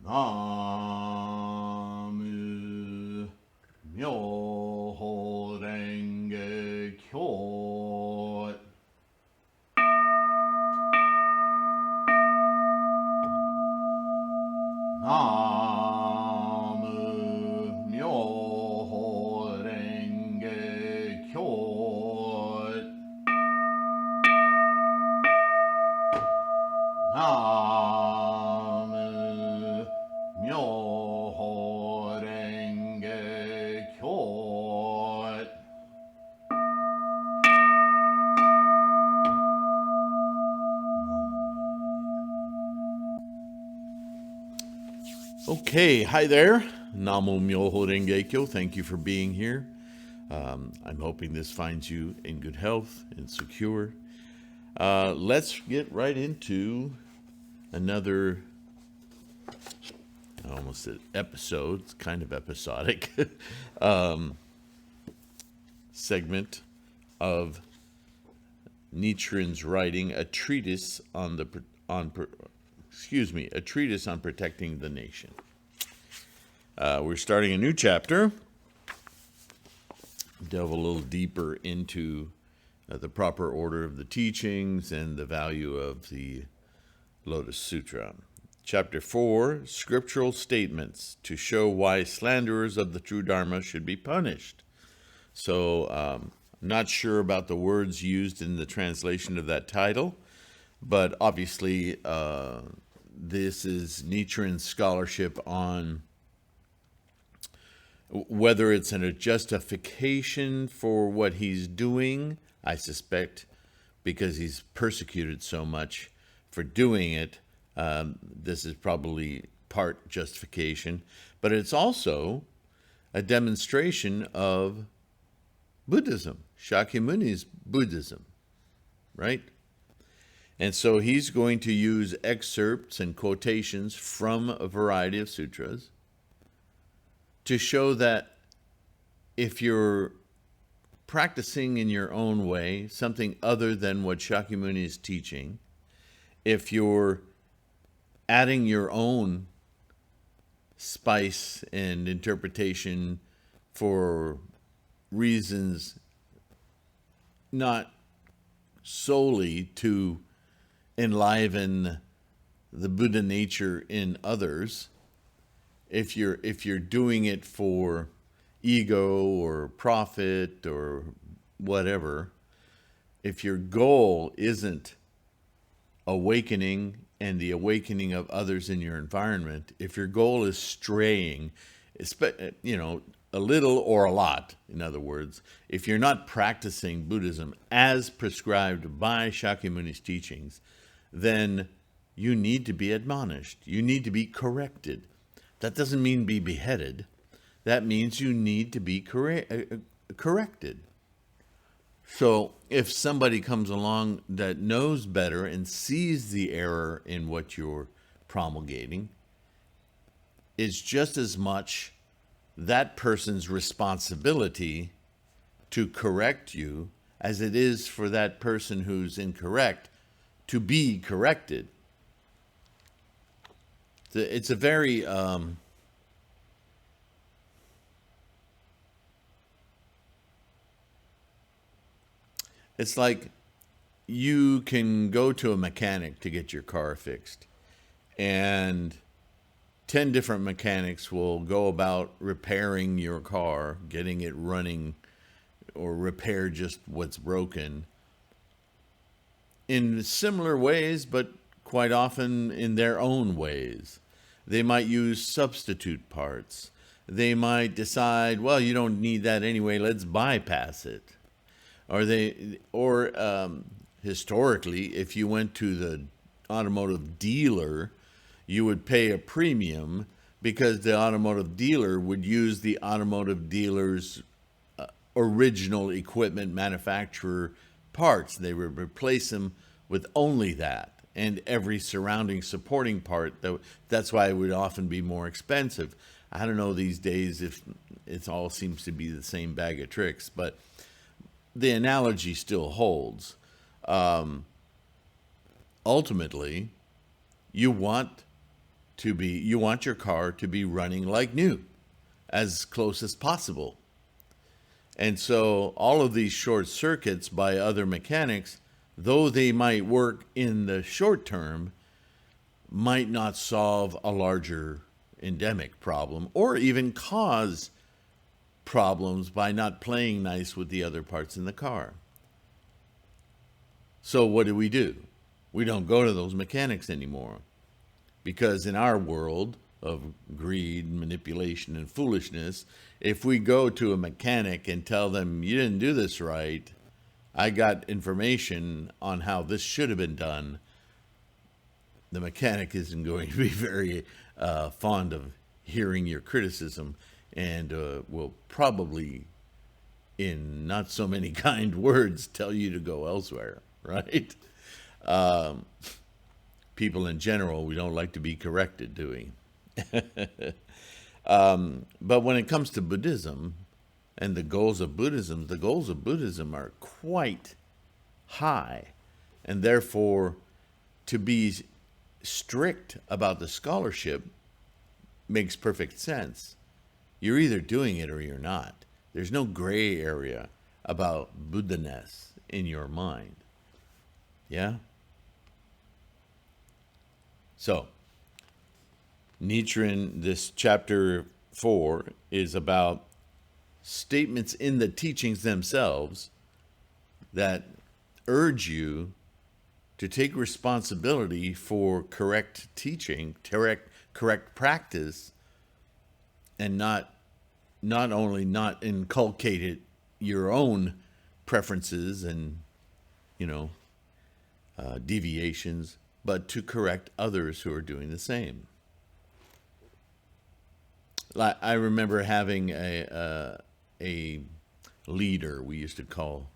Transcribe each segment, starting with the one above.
나무 묘호랭개교 나무 묘호랭개교 나무 묘호랭개교. Okay, hi there. Namo Myoho Renge Kyo. Thank you for being here. I'm hoping this finds you in good health and secure. Let's get right into another, I almost said episode, it's kind of episodic, segment of Nichiren's writing, a treatise on a treatise on protecting the nation. We're starting a new chapter. Delve a little deeper into the proper order of the teachings and the value of the Lotus Sutra. Chapter 4, Scriptural Statements to show why slanderers of the True Dharma should be punished. So, I'm not sure about the words used in the translation of that title, but obviously this is Nichiren's scholarship on whether it's a justification for what he's doing. I suspect because he's persecuted so much for doing it, this is probably part justification, but it's also a demonstration of Buddhism, Shakyamuni's Buddhism, right? And so he's going to use excerpts and quotations from a variety of sutras to show that if you're practicing in your own way, something other than what Shakyamuni is teaching, if you're adding your own spice and interpretation for reasons not solely to enliven the Buddha nature in others, if you're doing it for ego or profit or whatever, if your goal isn't awakening and the awakening of others in your environment, if your goal is straying, a little or a lot, in other words, if you're not practicing Buddhism as prescribed by Shakyamuni's teachings, then you need to be admonished. You need to be corrected. That doesn't mean be beheaded. That means you need to be corrected. So if somebody comes along that knows better and sees the error in what you're promulgating, it's just as much that person's responsibility to correct you as it is for that person who's incorrect to be corrected. It's a very it's like you can go to a mechanic to get your car fixed, and 10 different mechanics will go about repairing your car, getting it running, or repair just what's broken in similar ways, but quite often in their own ways. They might use substitute parts. They might decide, well, you don't need that anyway, let's bypass it. Or historically, if you went to the automotive dealer, you would pay a premium because the automotive dealer would use the automotive dealer's original equipment manufacturer parts. They would replace them with only that and every surrounding supporting part. That's why it would often be more expensive. I don't know these days if it all seems to be the same bag of tricks, but the analogy still holds. Ultimately, you want you want your car to be running like new, as close as possible. And so all of these short circuits by other mechanics, though they might work in the short term, might not solve a larger endemic problem or even cause problems by not playing nice with the other parts in the car. So what do? We don't go to those mechanics anymore, because in our world of greed, manipulation, and foolishness, if we go to a mechanic and tell them, you didn't do this right, I got information on how this should have been done, the mechanic isn't going to be very fond of hearing your criticism, and will probably, in not so many kind words, tell you to go elsewhere, right? People in general, we don't like to be corrected, do we? But when it comes to Buddhism and the goals of Buddhism are quite high. And therefore, to be strict about the scholarship makes perfect sense. You're either doing it or you're not. There's no gray area about Buddha-ness in your mind. Yeah? So, Nichiren, this chapter 4, is about statements in the teachings themselves that urge you to take responsibility for correct teaching, correct practice, and not only not inculcate it your own preferences and deviations, but to correct others who are doing the same. I remember having a leader we used to call.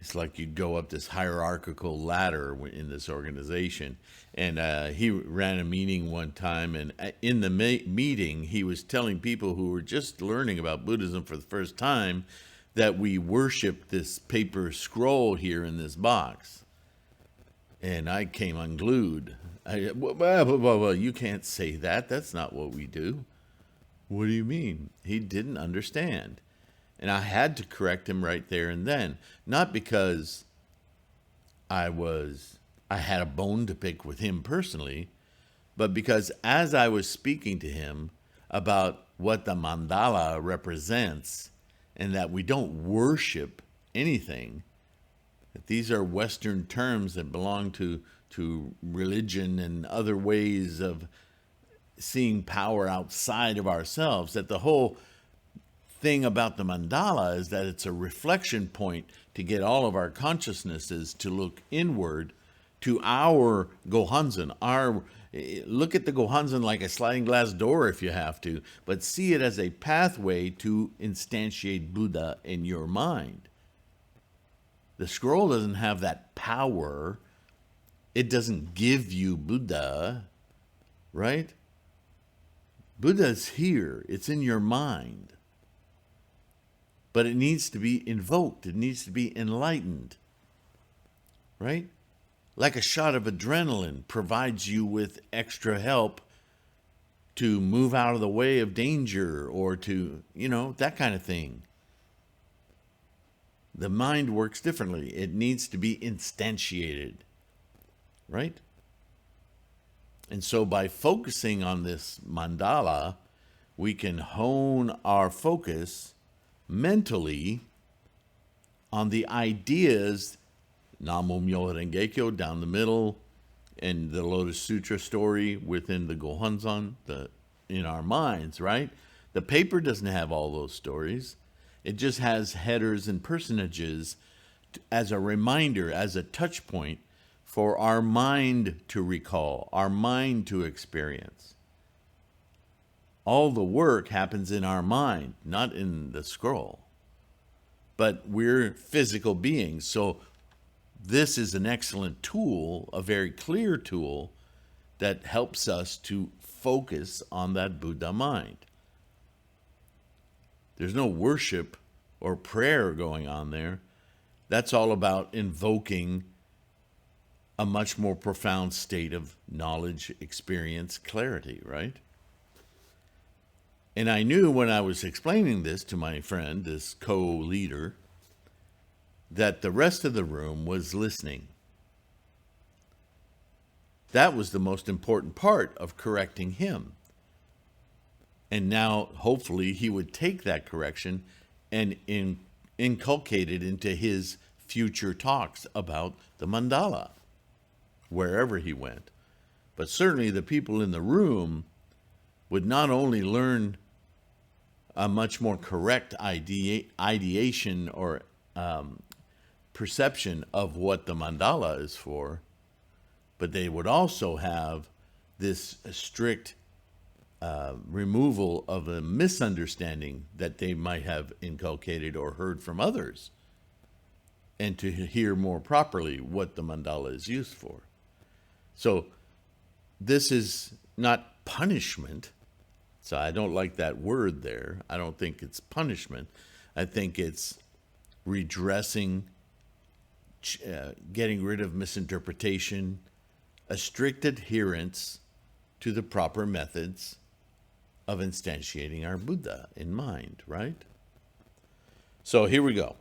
It's like you'd go up this hierarchical ladder in this organization. And he ran a meeting one time, and in the meeting, he was telling people who were just learning about Buddhism for the first time that we worship this paper scroll here in this box. And I came unglued. Well, you can't say that. That's not what we do. What do you mean? He didn't understand. And I had to correct him right there and then. Not because I had a bone to pick with him personally, but because as I was speaking to him about what the mandala represents and that we don't worship anything, that these are Western terms that belong to religion and other ways of seeing power outside of ourselves, that the whole thing about the mandala is that it's a reflection point to get all of our consciousnesses to look inward to our Gohanzen. Look at the Gohanzen like a sliding glass door if you have to, but see it as a pathway to instantiate Buddha in your mind. The scroll doesn't have that power. It doesn't give you Buddha, right? Buddha's here. It's in your mind. But it needs to be invoked. It needs to be enlightened, right? Like a shot of adrenaline provides you with extra help to move out of the way of danger or to, that kind of thing. The mind works differently. It needs to be instantiated, right? And so by focusing on this mandala, we can hone our focus mentally on the ideas, Namo Myoho Renge Kyo down the middle, and the Lotus Sutra story within the Gohanzen, in our minds, right? The paper doesn't have all those stories. It just has headers and personages as a reminder, as a touch point for our mind to recall, our mind to experience. All the work happens in our mind, not in the scroll. But we're physical beings, so this is an excellent tool, a very clear tool that helps us to focus on that Buddha mind. There's no worship or prayer going on there. That's all about invoking a much more profound state of knowledge, experience, clarity, right? And I knew when I was explaining this to my friend, this co-leader, that the rest of the room was listening. That was the most important part of correcting him. And now, hopefully, he would take that correction and inculcate it into his future talks about the mandala, wherever he went. But certainly the people in the room would not only learn a much more correct ideation or perception of what the mandala is for, but they would also have this strict removal of a misunderstanding that they might have inculcated or heard from others, and to hear more properly what the mandala is used for. So this is not punishment. So I don't like that word there. I don't think it's punishment. I think it's redressing, getting rid of misinterpretation, a strict adherence to the proper methods of instantiating our Buddha in mind, right? So here we go.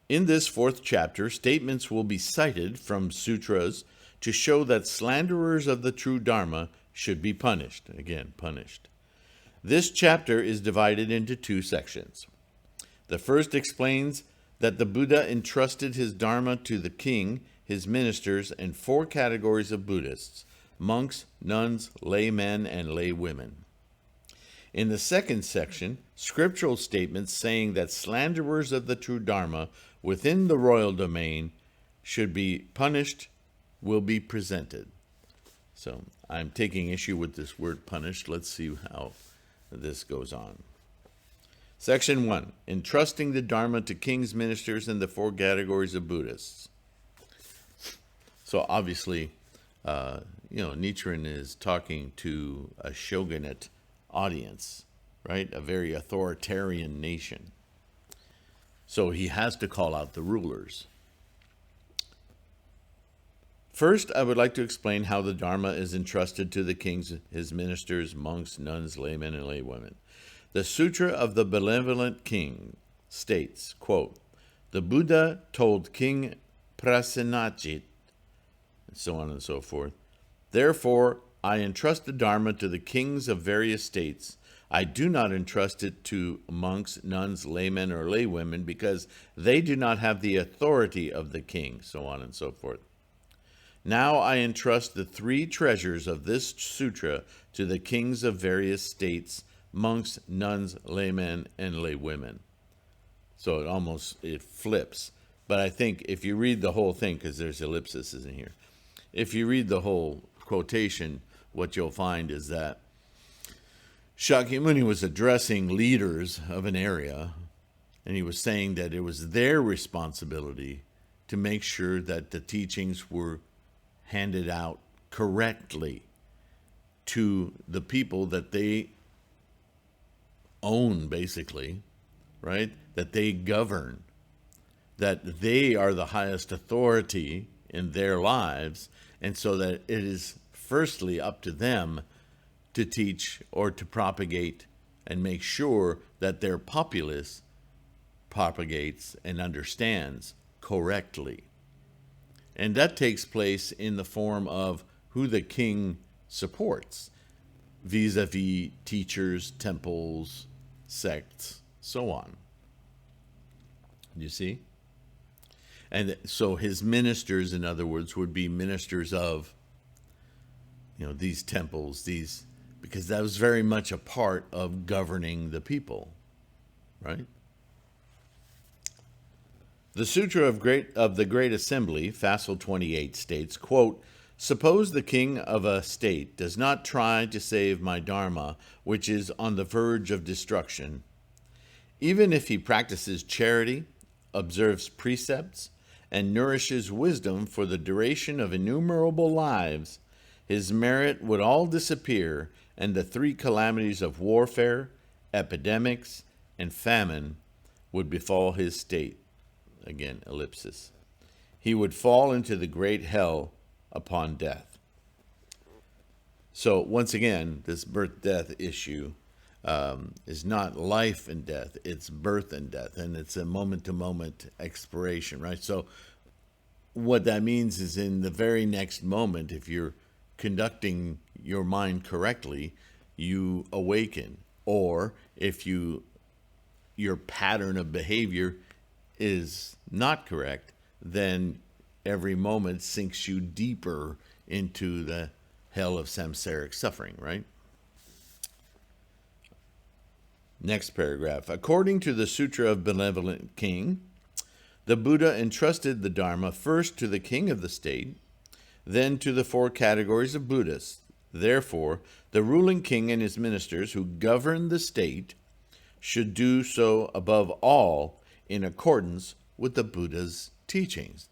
In this fourth chapter, statements will be cited from sutras to show that slanderers of the true Dharma should be punished. Again, punished. This chapter is divided into two sections. The first explains that the Buddha entrusted his Dharma to the king, his ministers, and 4 categories of Buddhists: monks, nuns, laymen, and laywomen. In the second section, scriptural statements saying that slanderers of the true Dharma within the royal domain should be punished will be presented. So I'm taking issue with this word punished. Let's see how this goes on. Section 1, entrusting the Dharma to kings, ministers, and the 4 categories of Buddhists. So obviously, Nichiren is talking to a shogunate audience, right? A very authoritarian nation. So he has to call out the rulers. First, I would like to explain how the Dharma is entrusted to the kings, his ministers, monks, nuns, laymen, and laywomen. The Sutra of the Benevolent King states, quote, the Buddha told King Prasenajit, and so on and so forth, therefore, I entrust the Dharma to the kings of various states. I do not entrust it to monks, nuns, laymen, or laywomen because they do not have the authority of the king, so on and so forth. Now I entrust the 3 treasures of this sutra to the kings of various states, monks, nuns, laymen, and laywomen. So it flips. But I think if you read the whole thing, because there's ellipses in here, if you read the whole quotation, what you'll find is that Shakyamuni was addressing leaders of an area, and he was saying that it was their responsibility to make sure that the teachings were handed out correctly to the people that they own, basically, right? That they govern, that they are the highest authority in their lives, and so that it is firstly up to them to teach or to propagate and make sure that their populace propagates and understands correctly. And that takes place in the form of who the king supports, vis-a-vis teachers, temples, sects, so on. You see? And so his ministers, in other words, would be ministers of, these temples, because that was very much a part of governing the people, right? The Sutra of the Great Assembly, Facile 28, states, quote, suppose the king of a state does not try to save my Dharma, which is on the verge of destruction. Even if he practices charity, observes precepts, and nourishes wisdom for the duration of innumerable lives, his merit would all disappear, and the 3 calamities of warfare, epidemics, and famine would befall his state. Again, ellipsis. he would fall into the great hell upon death. So once again, this birth-death issue is not life and death, it's birth and death, and it's a moment-to-moment expiration, right? So what that means is in the very next moment, if you're conducting your mind correctly, you awaken. Or if your pattern of behavior is not correct, then every moment sinks you deeper into the hell of samsaric suffering, right? Next paragraph. According to the Sutra of Benevolent King, the Buddha entrusted the Dharma first to the king of the state, then to the 4 categories of Buddhists. Therefore, the ruling king and his ministers who govern the state should do so above all in accordance with the Buddha's teachings.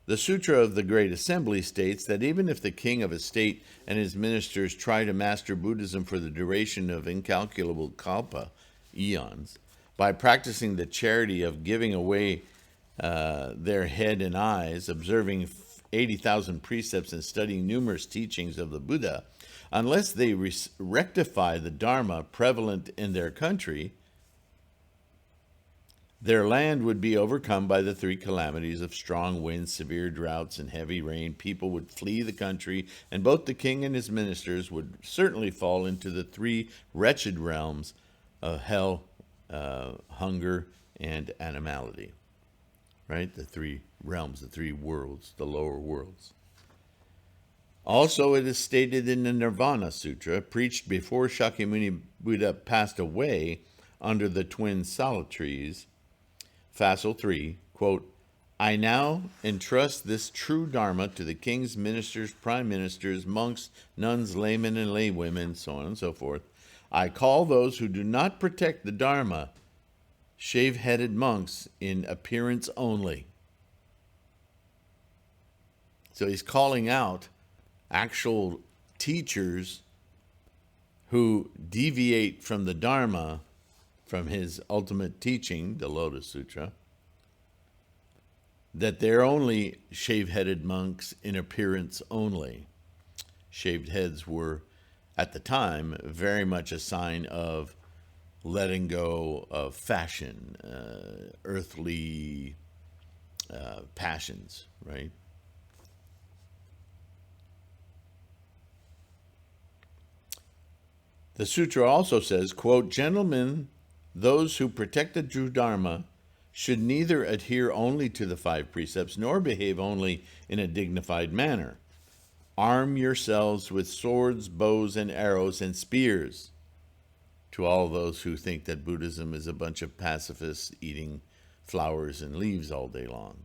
The Sutra of the Great Assembly states that even if the king of a state and his ministers try to master Buddhism for the duration of incalculable kalpa, eons, by practicing the charity of giving away their head and eyes, observing 80,000 precepts, and studying numerous teachings of the Buddha, unless they rectify the Dharma prevalent in their country, their land would be overcome by the 3 calamities of strong winds, severe droughts, and heavy rain. People would flee the country, and both the king and his ministers would certainly fall into the 3 wretched realms of hell, hunger, and animality. Right? The 3 realms, the 3 worlds, the lower worlds. Also, it is stated in the Nirvana Sutra, preached before Shakyamuni Buddha passed away under the twin sala trees, Facile 3, quote, I now entrust this true Dharma to the king's ministers, prime ministers, monks, nuns, laymen, and laywomen, so on and so forth. I call those who do not protect the Dharma shave-headed monks in appearance only. So he's calling out actual teachers who deviate from the Dharma, from his ultimate teaching, the Lotus Sutra, that they're only shave-headed monks in appearance only. Shaved heads were, at the time, very much a sign of letting go of fashion, earthly passions, right? The sutra also says, quote, gentlemen, those who protect the true Dharma should neither adhere only to the 5 precepts nor behave only in a dignified manner. Arm yourselves with swords, bows, and arrows, and spears. To all those who think that Buddhism is a bunch of pacifists eating flowers and leaves all day long.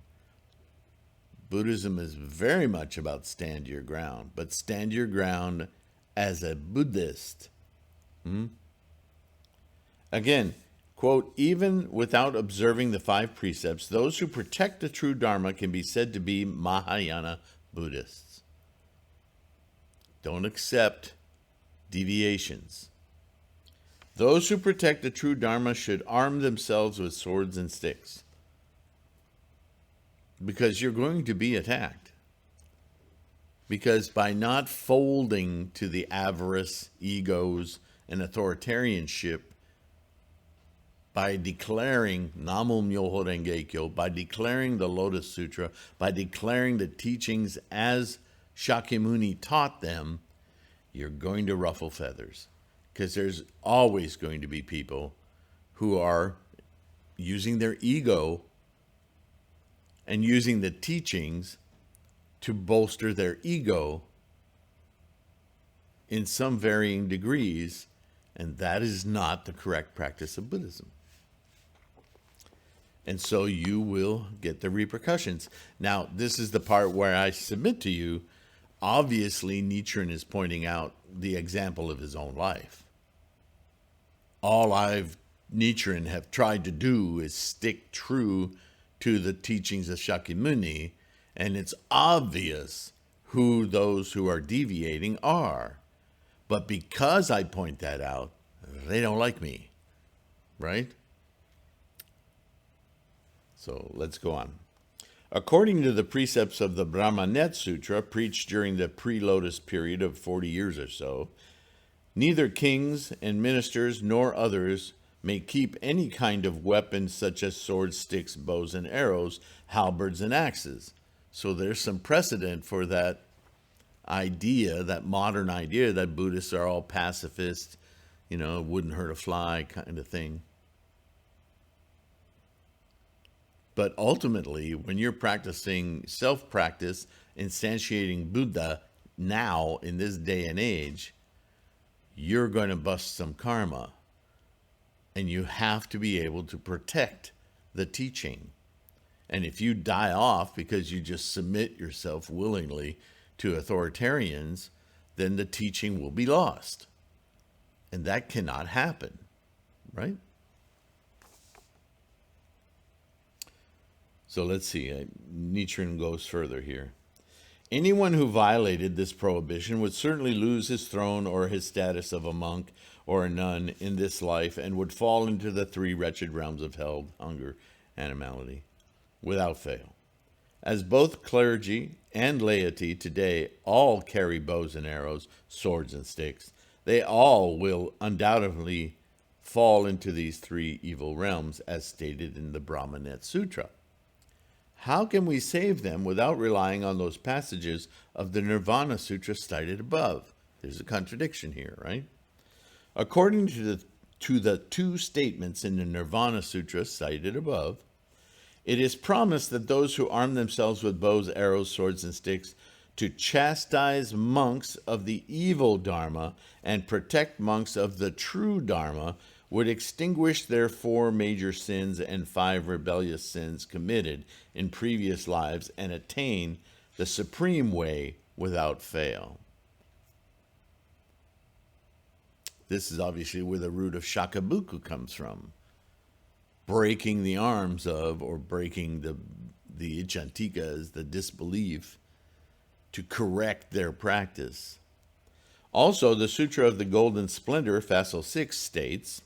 Buddhism is very much about stand your ground, but stand your ground as a Buddhist. Again, quote, even without observing the 5 precepts, those who protect the true Dharma can be said to be Mahayana Buddhists. Don't accept deviations. Those who protect the true Dharma should arm themselves with swords and sticks, because you're going to be attacked. Because by not folding to the avarice, egos, and authoritarianship, by declaring Namo Myoho Renge Kyo, by declaring the Lotus Sutra, by declaring the teachings as Shakyamuni taught them, you're going to ruffle feathers. Because there's always going to be people who are using their ego and using the teachings to bolster their ego in some varying degrees, and that is not the correct practice of Buddhism. And so you will get the repercussions. Now, this is the part where I submit to you, obviously Nichiren is pointing out the example of his own life. All Nichiren have tried to do is stick true to the teachings of Shakyamuni, and it's obvious who those who are deviating are. But because I point that out, they don't like me, right? So let's go on. According to the precepts of the Brahmanet Sutra, preached during the pre-Lotus period of 40 years or so, neither kings and ministers nor others may keep any kind of weapons such as swords, sticks, bows and arrows, halberds and axes. So there's some precedent for that idea, that modern idea that Buddhists are all pacifist, wouldn't hurt a fly kind of thing. But ultimately, when you're practicing self-practice, instantiating Buddha now in this day and age, you're going to bust some karma. And you have to be able to protect the teaching. And if you die off because you just submit yourself willingly to authoritarians, then the teaching will be lost. And that cannot happen, right? So let's see. Nichiren goes further here. Anyone who violated this prohibition would certainly lose his throne or his status of a monk or a nun in this life and would fall into the three wretched realms of hell, hunger, animality, without fail. As both clergy and laity today all carry bows and arrows, swords and sticks, they all will undoubtedly fall into these three evil realms as stated in the Brahmanet Sutra. How can we save them without relying on those passages of the Nirvana Sutra cited above? There's a contradiction here, right? According to the two statements in the Nirvana Sutra cited above, it is promised that those who arm themselves with bows, arrows, swords, and sticks to chastise monks of the evil Dharma and protect monks of the true Dharma would extinguish their 4 major sins and 5 rebellious sins committed in previous lives and attain the supreme way without fail. This is obviously where the root of shakabuku comes from. Breaking the arms of, or breaking the ichantikas, the disbelief, to correct their practice. Also, the Sutra of the Golden Splendor, Facile 6, states,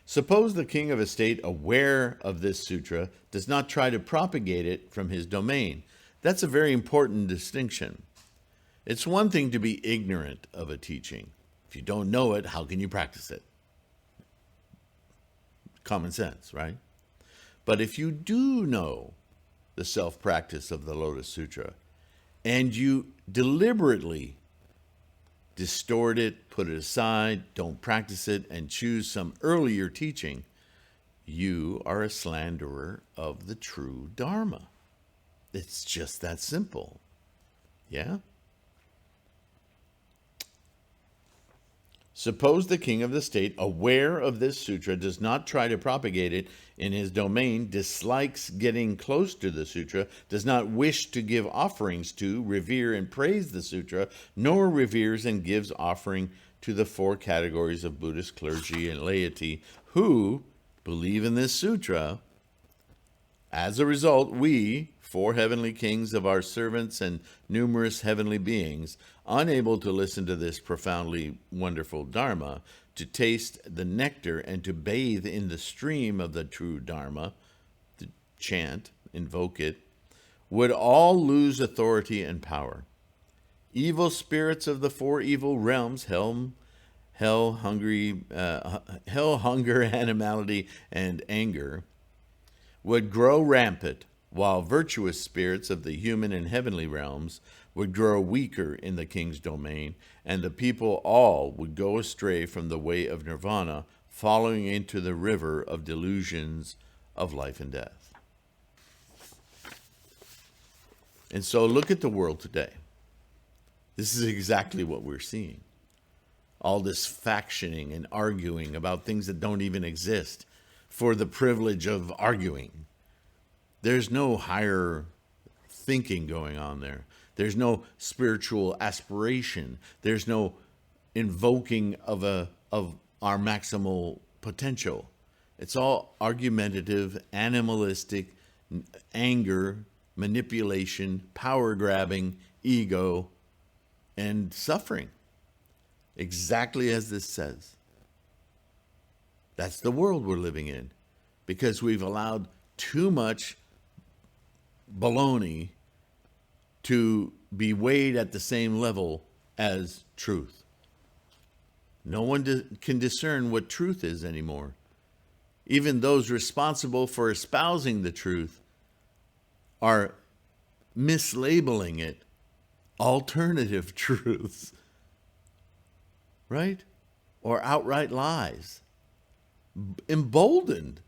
suppose the king of a state aware of this sutra does not try to propagate it from his domain. That's a very important distinction. It's one thing to be ignorant of a teaching. If you don't know it, how can you practice it? Common sense, right? But if you do know the self-practice of the Lotus Sutra, and you deliberately distort it, put it aside, don't practice it, and choose some earlier teaching, you are a slanderer of the true Dharma. It's just that simple. Yeah? Suppose the king of the state, aware of this sutra, does not try to propagate it in his domain, dislikes getting close to the sutra, does not wish to give offerings to, revere, and praise the sutra, nor reveres and gives offering to the 4 categories of Buddhist clergy and laity who believe in this sutra. As a result, we, 4 heavenly kings of our servants and numerous heavenly beings, unable to listen to this profoundly wonderful Dharma, to taste the nectar and to bathe in the stream of the true Dharma, to chant, invoke it, would all lose authority and power. Evil spirits of the 4 evil realms, hell, hunger, animality, and anger, would grow rampant, while virtuous spirits of the human and heavenly realms would grow weaker in the king's domain, and the people all would go astray from the way of nirvana, following into the river of delusions of life and death. And so look at the world today. This is exactly what we're seeing. All this factioning and arguing about things that don't even exist for the privilege of arguing. There's no higher thinking going on there. There's no spiritual aspiration. There's no invoking of our maximal potential. It's all argumentative, animalistic, anger, manipulation, power grabbing, ego, and suffering. Exactly as this says. That's the world we're living in, because we've allowed too much baloney to be weighed at the same level as truth. No one can discern what truth is anymore. Even those responsible for espousing the truth are mislabeling it alternative truths, right? Or outright lies, emboldened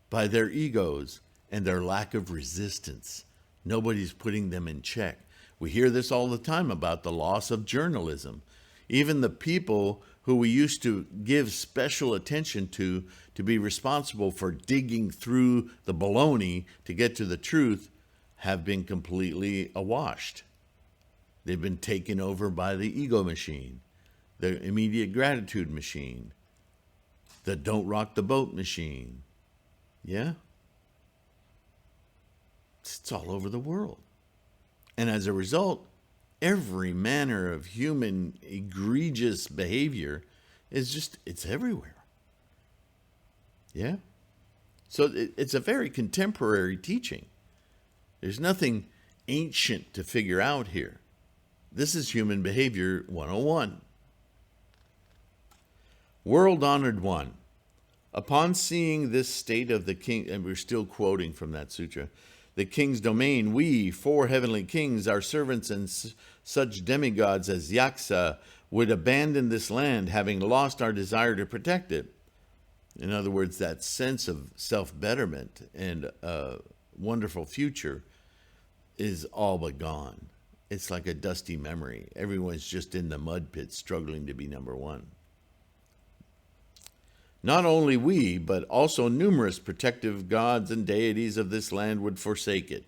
by their egos and their lack of resistance. Nobody's putting them in check. We hear this all the time about the loss of journalism. Even the people who we used to give special attention to be responsible for digging through the baloney to get to the truth have been completely awashed. They've been taken over by the ego machine, the immediate gratitude machine, the don't rock the boat machine. Yeah? It's all over the world. And as a result, every manner of human egregious behavior it's everywhere. Yeah? So it's a very contemporary teaching. There's nothing ancient to figure out here. This is Human Behavior 101. World-honored one. Upon seeing this state of the king, and we're still quoting from that sutra, the king's domain, we, 4 heavenly kings, our servants and such demigods as Yaksa, would abandon this land, having lost our desire to protect it. In other words, that sense of self-betterment and a wonderful future is all but gone. It's like a dusty memory. Everyone's just in the mud pit struggling to be number one. Not only we, but also numerous protective gods and deities of this land would forsake it.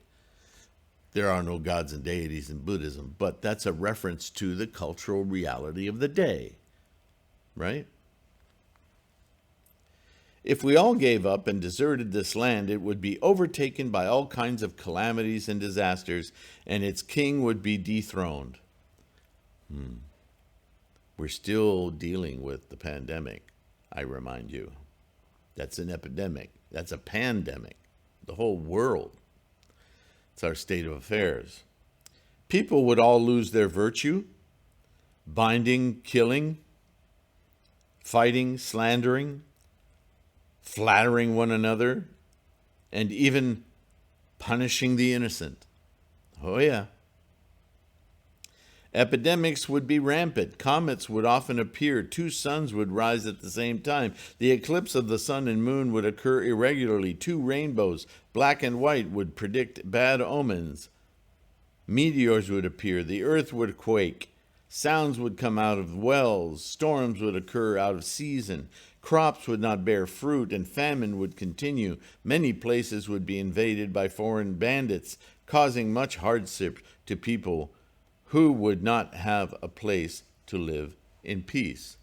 There are no gods and deities in Buddhism, but that's a reference to the cultural reality of the day, right? If we all gave up and deserted this land, it would be overtaken by all kinds of calamities and disasters, and its king would be dethroned. We're still dealing with the pandemic, I remind you. That's an epidemic. That's a pandemic. The whole world. It's our state of affairs. People would all lose their virtue, binding, killing, fighting, slandering, flattering one another, and even punishing the innocent. Oh yeah. Epidemics would be rampant. Comets would often appear. 2 suns would rise at the same time. The eclipse of the sun and moon would occur irregularly. 2 rainbows, black and white, would predict bad omens. Meteors would appear. The earth would quake. Sounds would come out of wells. Storms would occur out of season. Crops would not bear fruit, and famine would continue. Many places would be invaded by foreign bandits, causing much hardship to people who would not have a place to live in peace.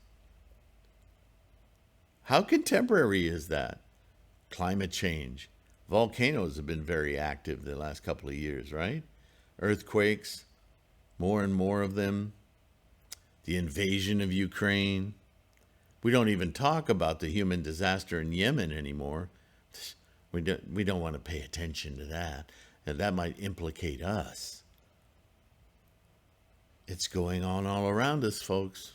How contemporary is that? Climate change. Volcanoes have been very active the last couple of years, right? Earthquakes, more and more of them. The invasion of Ukraine. We don't even talk about the human disaster in Yemen anymore. We don't want to pay attention to that. And that might implicate us. It's going on all around us, folks.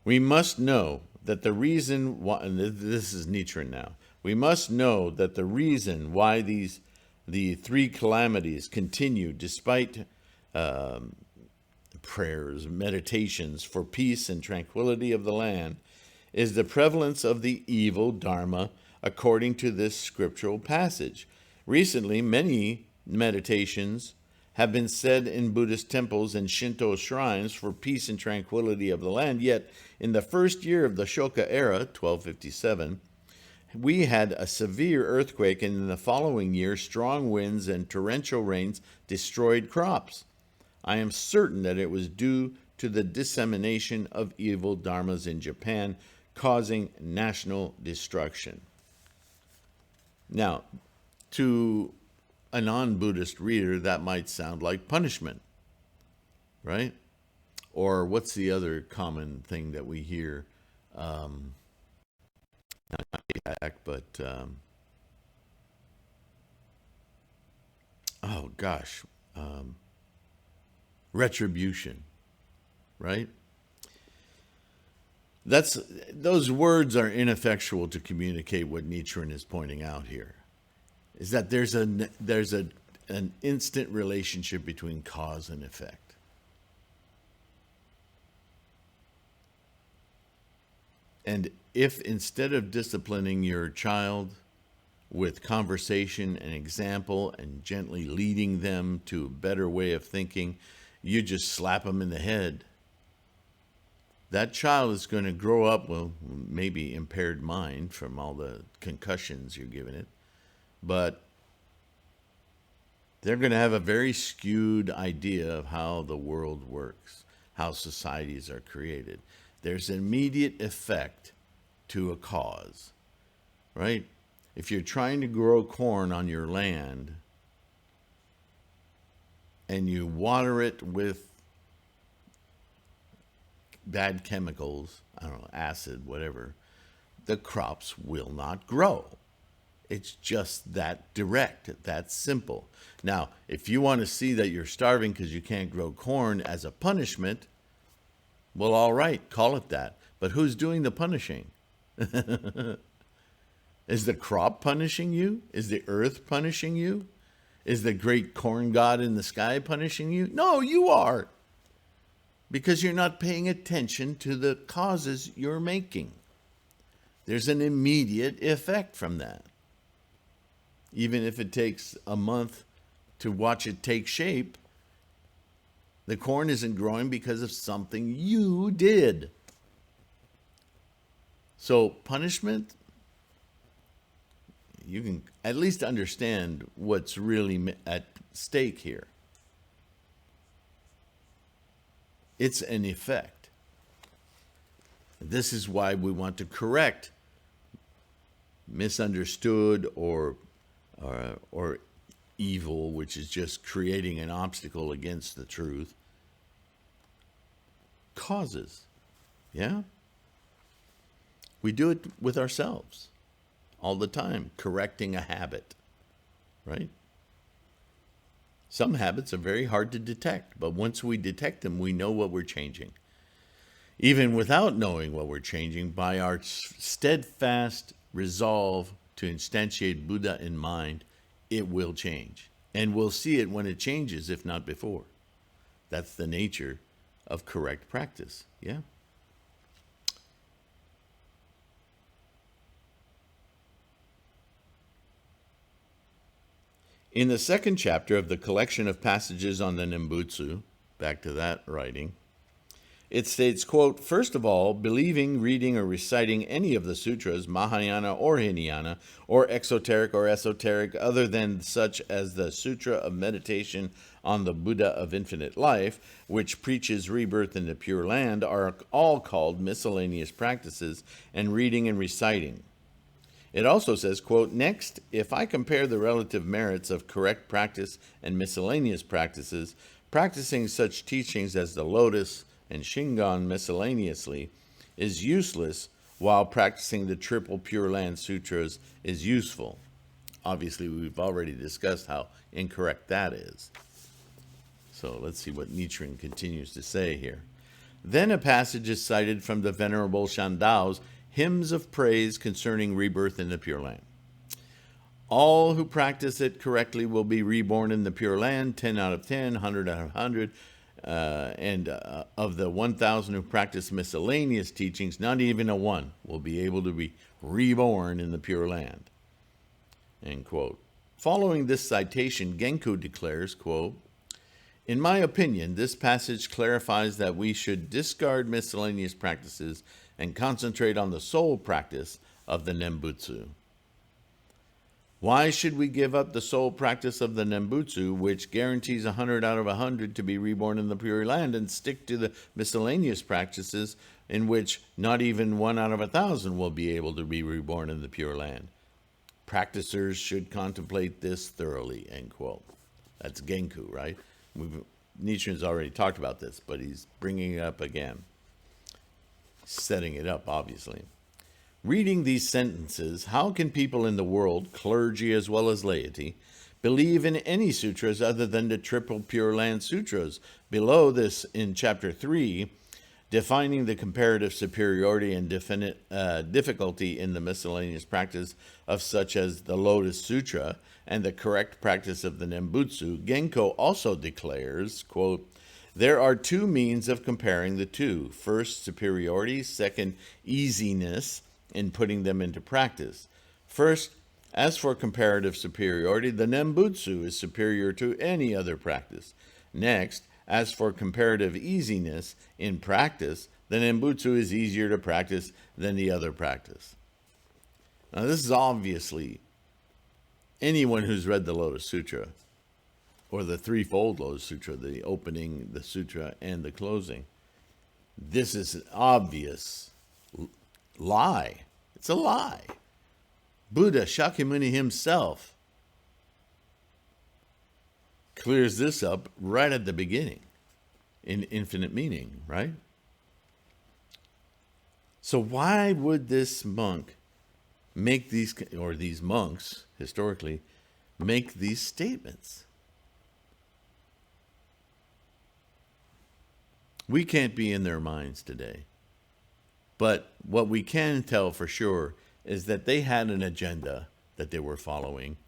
We must know that the reason why, and this is Nietzsche now, we must know that the reason why the 3 calamities continue despite prayers, meditations for peace and tranquility of the land is the prevalence of the evil Dharma according to this scriptural passage. Recently, many meditations have been said in Buddhist temples and Shinto shrines for peace and tranquility of the land, yet in the first year of the Shoka era, 1257, we had a severe earthquake, and in the following year, strong winds and torrential rains destroyed crops. I am certain that it was due to the dissemination of evil dharmas in Japan, causing national destruction. Now, to a non-Buddhist reader, that might sound like punishment, right? Or what's the other common thing that we hear? Not payback, but oh gosh, retribution, right? Those words are ineffectual to communicate what Nichiren is pointing out here. Is that an instant relationship between cause and effect. And if instead of disciplining your child with conversation and example and gently leading them to a better way of thinking, you just slap them in the head, that child is going to grow up, well, maybe impaired mind from all the concussions you're giving it, but they're going to have a very skewed idea of how the world works, how societies are created. There's an immediate effect to a cause, right? If you're trying to grow corn on your land and you water it with bad chemicals, I don't know, acid, whatever, the crops will not grow. It's just that direct, that simple. Now, if you want to see that you're starving because you can't grow corn as a punishment, well, all right, call it that. But who's doing the punishing? Is the crop punishing you? Is the earth punishing you? Is the great corn god in the sky punishing you? No, you are. Because you're not paying attention to the causes you're making. There's an immediate effect from that. Even if it takes a month to watch it take shape, the corn isn't growing because of something you did. So punishment, you can at least understand what's really at stake here. It's an effect. This is why we want to correct misunderstood or evil, which is just creating an obstacle against the truth. Causes. Yeah? We do it with ourselves all the time, correcting a habit, right? Some habits are very hard to detect, but once we detect them, we know what we're changing. Even without knowing what we're changing, by our steadfast resolve to instantiate Buddha in mind, it will change. And we'll see it when it changes, if not before. That's the nature of correct practice. Yeah. In the second chapter of the collection of passages on the Nembutsu, back to that writing, it states, quote, first of all, believing, reading, or reciting any of the sutras, Mahayana or Hinayana, or exoteric or esoteric, other than such as the Sutra of Meditation on the Buddha of Infinite Life, which preaches rebirth in the Pure Land, are all called miscellaneous practices and reading and reciting. It also says, quote, next, if I compare the relative merits of correct practice and miscellaneous practices, practicing such teachings as the Lotus and Shingon miscellaneously is useless, while practicing the Triple Pure Land Sutras is useful. Obviously, we've already discussed how incorrect that is. So let's see what Nichiren continues to say here. Then a passage is cited from the Venerable Shandao's Hymns of Praise Concerning Rebirth in the Pure Land. All who practice it correctly will be reborn in the Pure Land, 10 out of 10, 100 out of 100. And of the 1,000 who practice miscellaneous teachings, not even a one will be able to be reborn in the Pure Land. End quote. Following this citation, Genku declares, quote, in my opinion, this passage clarifies that we should discard miscellaneous practices and concentrate on the sole practice of the Nembutsu. Why should we give up the sole practice of the Nembutsu, which guarantees 100 out of 100 to be reborn in the Pure Land, and stick to the miscellaneous practices in which not even 1 out of 1,000 will be able to be reborn in the Pure Land? Practicers should contemplate this thoroughly, end quote. That's Genku, right? Nichiren's already talked about this, but he's bringing it up again. Setting it up, obviously. Reading these sentences, how can people in the world, clergy as well as laity, believe in any sutras other than the Triple Pure Land Sutras. Below this, in Chapter 3, defining the comparative superiority and difficulty in the miscellaneous practice of such as the Lotus Sutra and the correct practice of the Nembutsu, Genko also declares, quote, there are two means of comparing the two. First, superiority. Second, easiness in putting them into practice. First, as for comparative superiority, the Nembutsu is superior to any other practice. Next, as for comparative easiness in practice, the Nembutsu is easier to practice than the other practice. Now, this is obviously anyone who's read the Lotus Sutra, or the Threefold Lotus Sutra, the opening, the sutra, and the closing. This is an obvious lie. It's a lie. Buddha Shakyamuni himself clears this up right at the beginning in Infinite Meaning, right? So why would this monk make these, or these monks, historically, make these statements? We can't be in their minds today. But what we can tell for sure is that they had an agenda that they were following,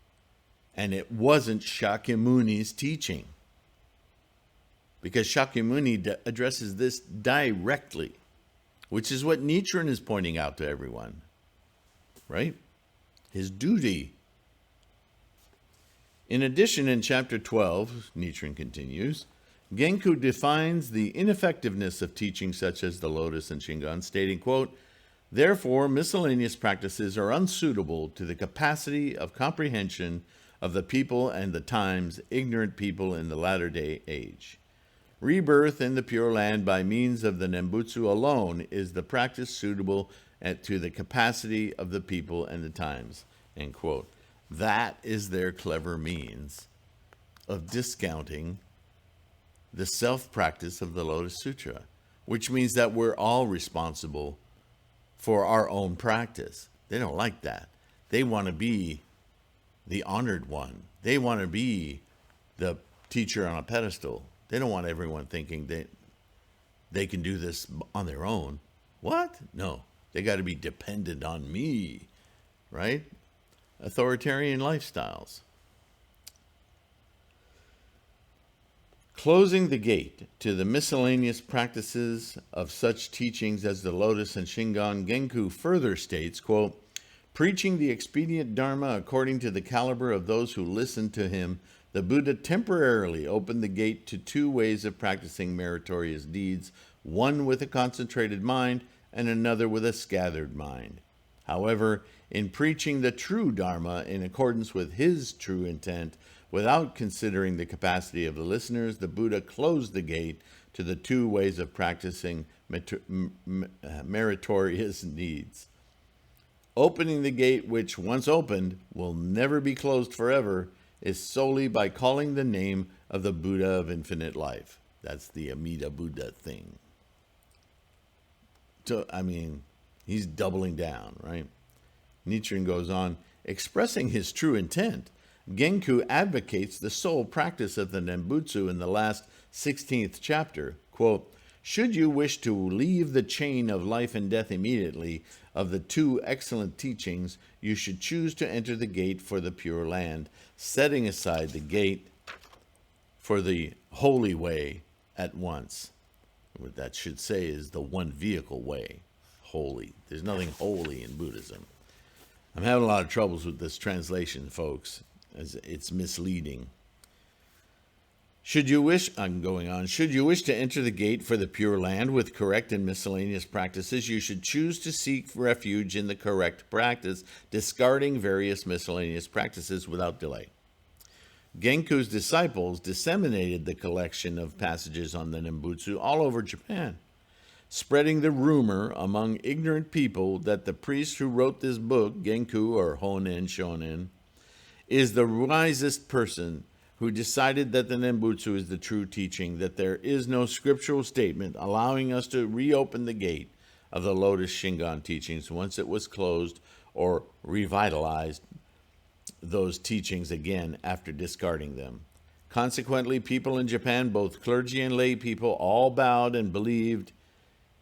and it wasn't Shakyamuni's teaching. Because Shakyamuni addresses this directly, which is what Nichiren is pointing out to everyone, right? His duty. In addition, in Chapter 12, Nichiren continues, Genku defines the ineffectiveness of teaching such as the Lotus and Shingon, stating, quote, therefore, miscellaneous practices are unsuitable to the capacity of comprehension of the people and the times, ignorant people in the latter-day age. Rebirth in the Pure Land by means of the Nembutsu alone is the practice suitable to the capacity of the people and the times, end quote. That is their clever means of discounting the self-practice of the Lotus Sutra, which means that we're all responsible for our own practice. They don't like that. They want to be the honored one. They want to be the teacher on a pedestal. They don't want everyone thinking that they can do this on their own. What? No, they got to be dependent on me, right? Authoritarian lifestyles. Closing the gate to the miscellaneous practices of such teachings as the Lotus and Shingon, Genku further states, quote, preaching the expedient Dharma according to the caliber of those who listened to him, the Buddha temporarily opened the gate to two ways of practicing meritorious deeds, one with a concentrated mind and another with a scattered mind. However, in preaching the true Dharma in accordance with his true intent, without considering the capacity of the listeners, the Buddha closed the gate to the two ways of practicing meritorious needs. Opening the gate, which once opened will never be closed forever, is solely by calling the name of the Buddha of infinite life. That's the Amida Buddha thing. So, I mean, he's doubling down, right? Nichiren goes on, expressing his true intent, Genku advocates the sole practice of the Nembutsu in the last 16th chapter. Quote, should you wish to leave the chain of life and death immediately of the two excellent teachings, you should choose to enter the gate for the Pure Land, setting aside the gate for the holy way at once. What that should say is the one vehicle way, holy. There's nothing holy in Buddhism. I'm having a lot of troubles with this translation, folks, as it's misleading. Should you wish to enter the gate for the Pure Land with correct and miscellaneous practices, you should choose to seek refuge in the correct practice, discarding various miscellaneous practices without delay. Genku's disciples disseminated the collection of passages on the Nembutsu all over Japan, spreading the rumor among ignorant people that the priest who wrote this book, Genku or Honen Shonen, is the wisest person who decided that the Nembutsu is the true teaching, that there is no scriptural statement allowing us to reopen the gate of the Lotus Shingon teachings once it was closed or revitalized those teachings again after discarding them. Consequently, people in Japan, both clergy and lay people, all bowed and believed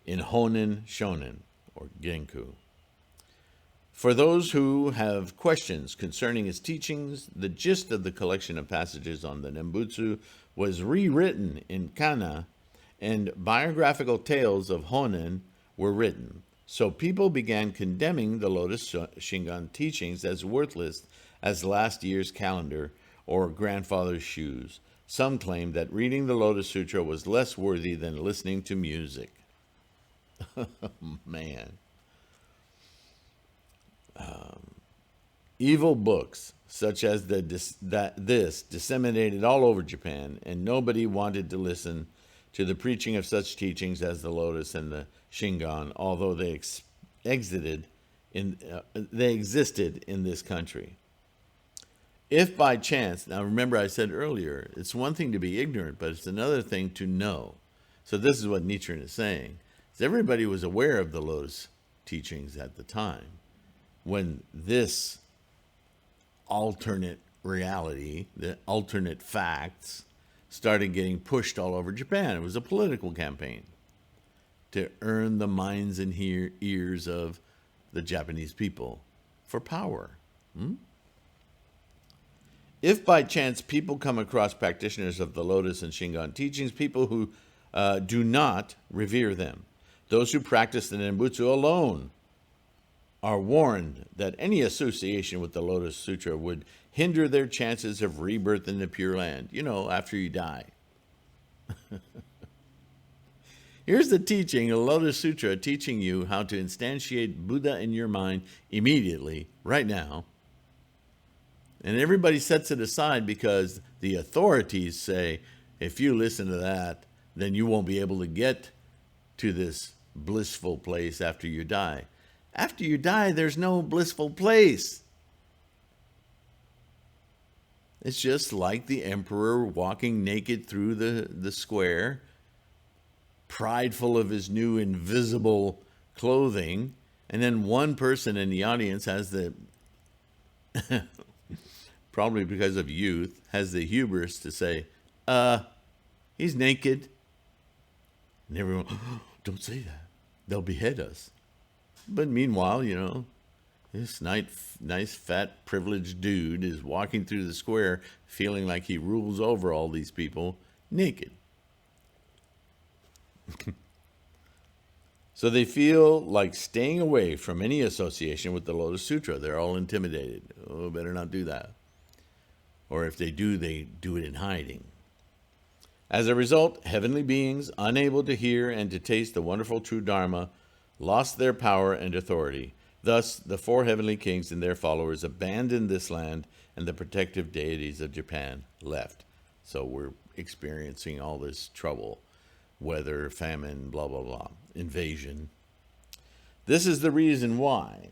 in Honen Shonen, or Genku. For those who have questions concerning his teachings, the gist of the collection of passages on the Nembutsu was rewritten in kana, and biographical tales of Honen were written. So people began condemning the Lotus Shingon teachings as worthless as last year's calendar or grandfather's shoes. Some claimed that reading the Lotus Sutra was less worthy than listening to music. Man. Evil books, such as this, disseminated all over Japan, and nobody wanted to listen to the preaching of such teachings as the Lotus and the Shingon, although they existed in this country. If by chance, now remember I said earlier, it's one thing to be ignorant, but it's another thing to know. So this is what Nichiren is saying. Everybody was aware of the Lotus teachings at the time when this alternate reality, the alternate facts, started getting pushed all over Japan. It was a political campaign to earn the minds and ears of the Japanese people for power. If by chance people come across practitioners of the Lotus and Shingon teachings, people who do not revere them, those who practice the Nembutsu alone, are warned that any association with the Lotus Sutra would hinder their chances of rebirth in the Pure Land, after you die. Here's the teaching, the Lotus Sutra, teaching you how to instantiate Buddha in your mind immediately, right now. And everybody sets it aside because the authorities say, if you listen to that, then you won't be able to get to this blissful place after you die. After you die, there's no blissful place. It's just like the emperor walking naked through the square, prideful of his new invisible clothing, and then one person in the audience has the, probably because of youth, has the hubris to say, he's naked. And everyone, don't say that. They'll behead us. But meanwhile, this nice, fat, privileged dude is walking through the square feeling like he rules over all these people naked. So they feel like staying away from any association with the Lotus Sutra. They're all intimidated. Oh, better not do that. Or if they do it in hiding. As a result, heavenly beings, unable to hear and to taste the wonderful true Dharma, lost their power and authority. Thus, the 4 heavenly kings and their followers abandoned this land, and the protective deities of Japan left. So we're experiencing all this trouble, weather, famine, blah, blah, blah, invasion. This is the reason why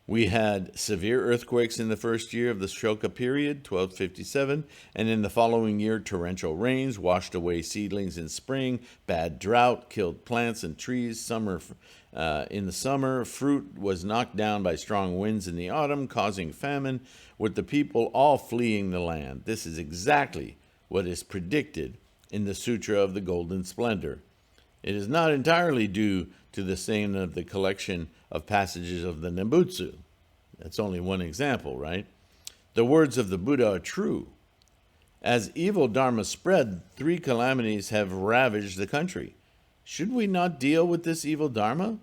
we had severe earthquakes in the first year of the Shoka period, 1257, and in the following year, torrential rains washed away seedlings in spring, bad drought killed plants and trees, in the summer, fruit was knocked down by strong winds in the autumn, causing famine, with the people all fleeing the land. This is exactly what is predicted in the Sutra of the Golden Splendor. It is not entirely due to the saying of the collection of passages of the Nembutsu. That's only one example, right? The words of the Buddha are true. As evil dharma spread, 3 calamities have ravaged the country. Should we not deal with this evil dharma?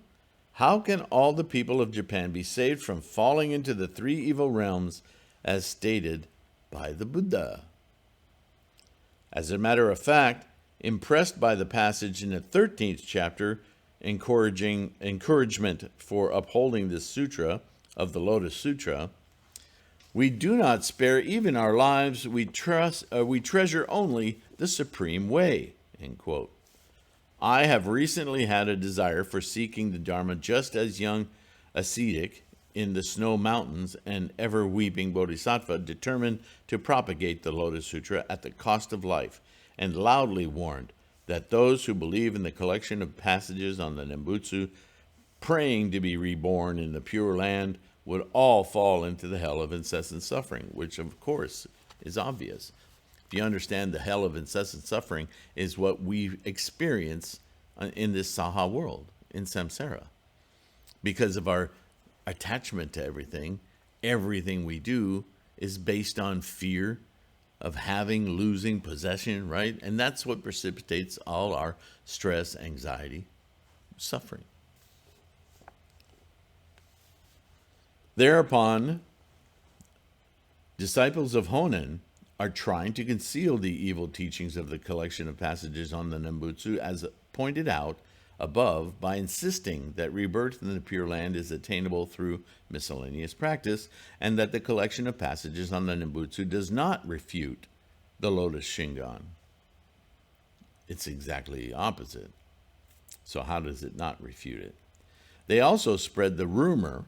How can all the people of Japan be saved from falling into the 3 evil realms as stated by the Buddha? As a matter of fact, impressed by the passage in the 13th chapter, encouragement for upholding this sutra of the Lotus Sutra, we do not spare even our lives. We treasure only the supreme way. End quote. I have recently had a desire for seeking the Dharma, just as young ascetic in the snow mountains and ever weeping bodhisattva determined to propagate the Lotus Sutra at the cost of life, and loudly warned that those who believe in the collection of passages on the Nembutsu, praying to be reborn in the Pure Land, would all fall into the hell of incessant suffering, which of course is obvious. If you understand, the hell of incessant suffering is what we experience in this Saha world, in samsara. Because of our attachment to everything we do is based on fear of having, losing, possession, right? And that's what precipitates all our stress, anxiety, suffering. Thereupon, disciples of Honen are trying to conceal the evil teachings of the collection of passages on the Nembutsu, as pointed out above, by insisting that rebirth in the Pure Land is attainable through miscellaneous practice, and that the collection of passages on the Nembutsu does not refute the Lotus Shingon. It's exactly the opposite. So how does it not refute it? They also spread the rumor,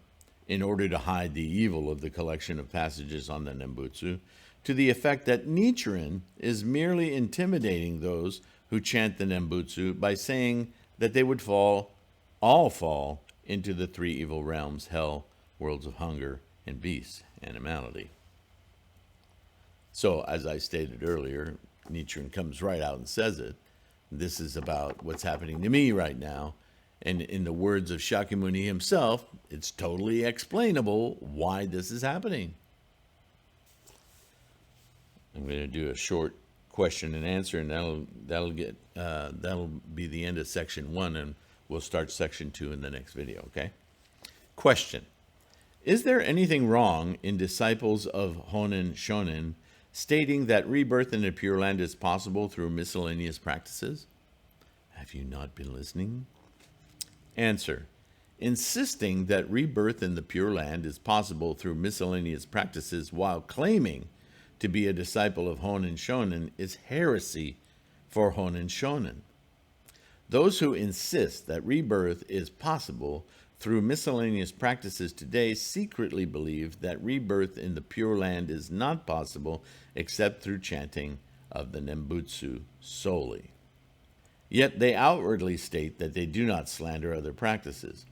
in order to hide the evil of the collection of passages on the Nembutsu, to the effect that Nichiren is merely intimidating those who chant the Nembutsu by saying that they would all fall into the three evil realms, hell, worlds of hunger, and beast animality. So, as I stated earlier, Nichiren comes right out and says it. This is about what's happening to me right now. And in the words of Shakyamuni himself, it's totally explainable why this is happening. I'm going to do a short question and answer, and that'll be the end of section 1, and we'll start section 2 in the next video, okay? Question: is there anything wrong in disciples of Honen Shonin stating that rebirth in the Pure Land is possible through miscellaneous practices? Have you not been listening? Answer: insisting that rebirth in the Pure Land is possible through miscellaneous practices while claiming to be a disciple of Honen Shonin is heresy for Honen Shonin. Those who insist that rebirth is possible through miscellaneous practices today secretly believe that rebirth in the Pure Land is not possible except through chanting of the Nembutsu solely. Yet they outwardly state that they do not slander other practices.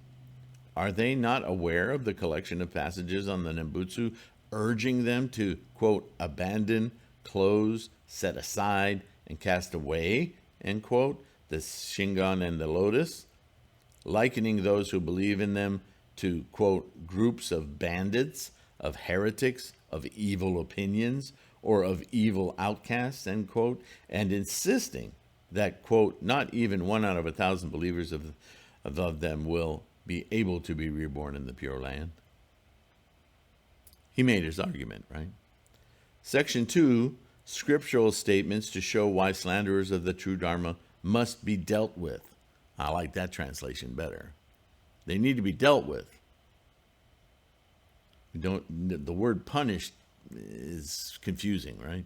Are they not aware of the collection of passages on the Nembutsu urging them to, quote, abandon, close, set aside, and cast away, end quote, the Shingon and the Lotus, likening those who believe in them to, quote, groups of bandits, of heretics, of evil opinions, or of evil outcasts, end quote, and insisting that, quote, not even 1 out of 1,000 believers of them will be able to be reborn in the Pure Land? He made his argument, right? Section 2, scriptural statements to show why slanderers of the true Dharma must be dealt with. I like that translation better. They need to be dealt with. The word punished is confusing, right?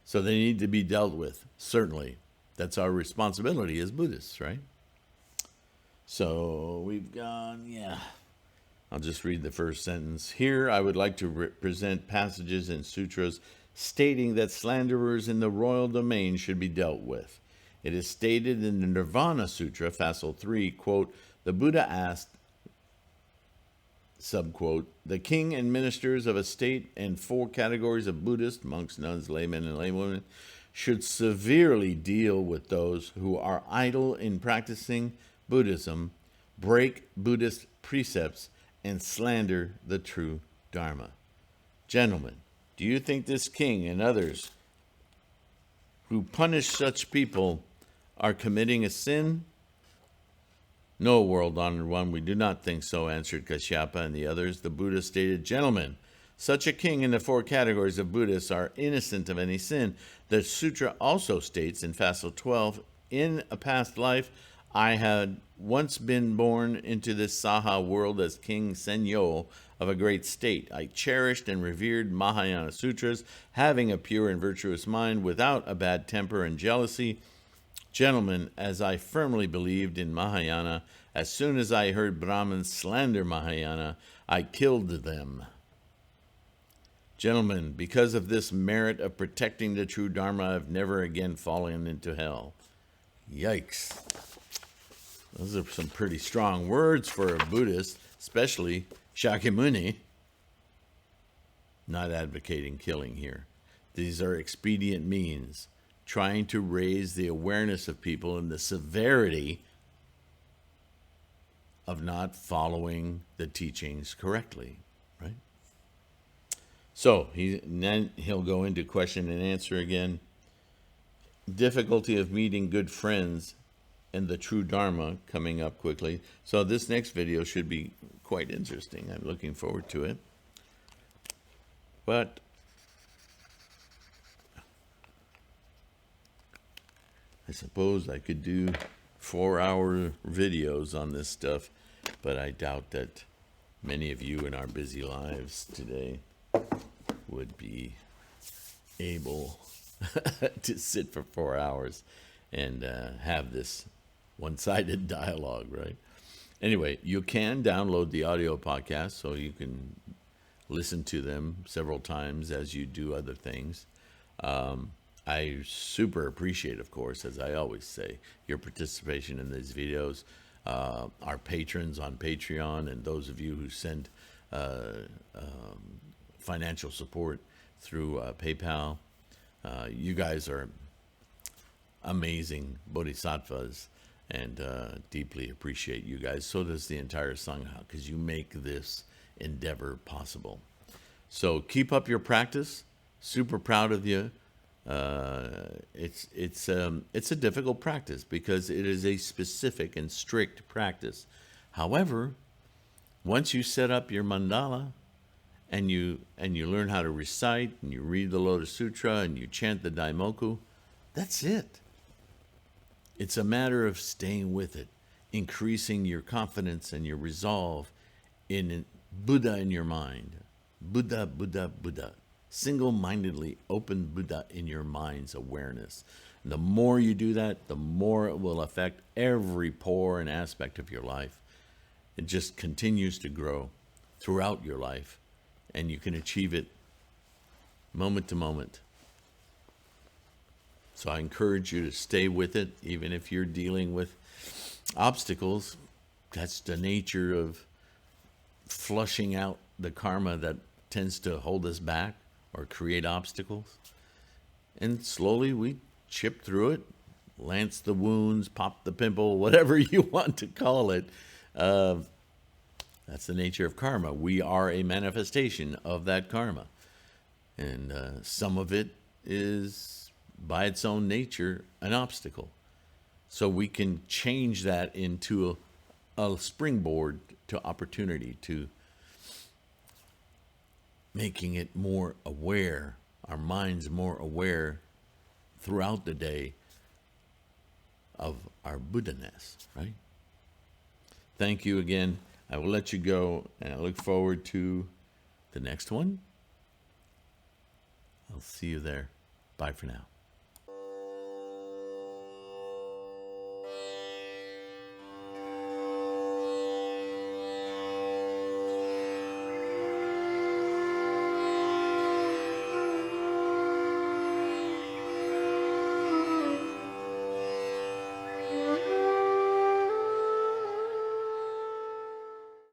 So they need to be dealt with, certainly. That's our responsibility as Buddhists, right? So we've gone, I'll just read the first sentence. Here I would like to present passages and sutras stating that slanderers in the royal domain should be dealt with. It is stated in the Nirvana Sutra, Facile 3, quote, the Buddha asked, subquote, the king and ministers of a state and 4 categories of Buddhists, monks, nuns, laymen, and laywomen, should severely deal with those who are idle in practicing Buddhism, break Buddhist precepts, and slander the true Dharma. Gentlemen, do you think this king and others who punish such people are committing a sin? No, world-honored one, we do not think so, answered Kashyapa and the others. The Buddha stated, gentlemen, such a king and the 4 categories of Buddhists are innocent of any sin. The sutra also states in Facile 12, in a past life, I had once been born into this Saha world as King Senyo of a great state. I cherished and revered Mahayana Sutras, having a pure and virtuous mind without a bad temper and jealousy. Gentlemen, as I firmly believed in Mahayana, as soon as I heard Brahmins slander Mahayana, I killed them. Gentlemen, because of this merit of protecting the true Dharma, I've never again fallen into hell. Yikes. Those are some pretty strong words for a Buddhist, especially Shakyamuni. not advocating killing here. These are expedient means, trying to raise the awareness of people and the severity of not following the teachings correctly, right? So then he'll go into question and answer again. Difficulty of meeting good friends and the true Dharma coming up quickly. So this next video should be quite interesting. I'm looking forward to it. But I suppose I could do 4-hour videos on this stuff, but I doubt that many of you in our busy lives today would be able to sit for 4 hours and have this one-sided dialogue, right? Anyway, you can download the audio podcast so you can listen to them several times as you do other things. I super appreciate, of course, as I always say, your participation in these videos. Our patrons on Patreon and those of you who send financial support through PayPal. You guys are amazing bodhisattvas, and deeply appreciate you guys. So does the entire Sangha, because you make this endeavor possible. So keep up your practice. Super proud of you. It's a difficult practice because it is a specific and strict practice. However, once you set up your mandala and you learn how to recite and you read the Lotus Sutra and you chant the Daimoku, that's it. It's a matter of staying with it, increasing your confidence and your resolve in Buddha in your mind. Buddha, Buddha, Buddha. Single-mindedly open Buddha in your mind's awareness. And the more you do that, the more it will affect every pore and aspect of your life. It just continues to grow throughout your life, and you can achieve it moment to moment. So I encourage you to stay with it, even if you're dealing with obstacles. That's the nature of flushing out the karma that tends to hold us back or create obstacles. And slowly we chip through it, lance the wounds, pop the pimple, whatever you want to call it. That's the nature of karma. We are a manifestation of that karma. And some of it is, by its own nature, an obstacle. So we can change that into a springboard to opportunity, to making it more aware, our minds more aware throughout the day of our Buddha-ness, right? Thank you again. I will let you go, and I look forward to the next one. I'll see you there. Bye for now.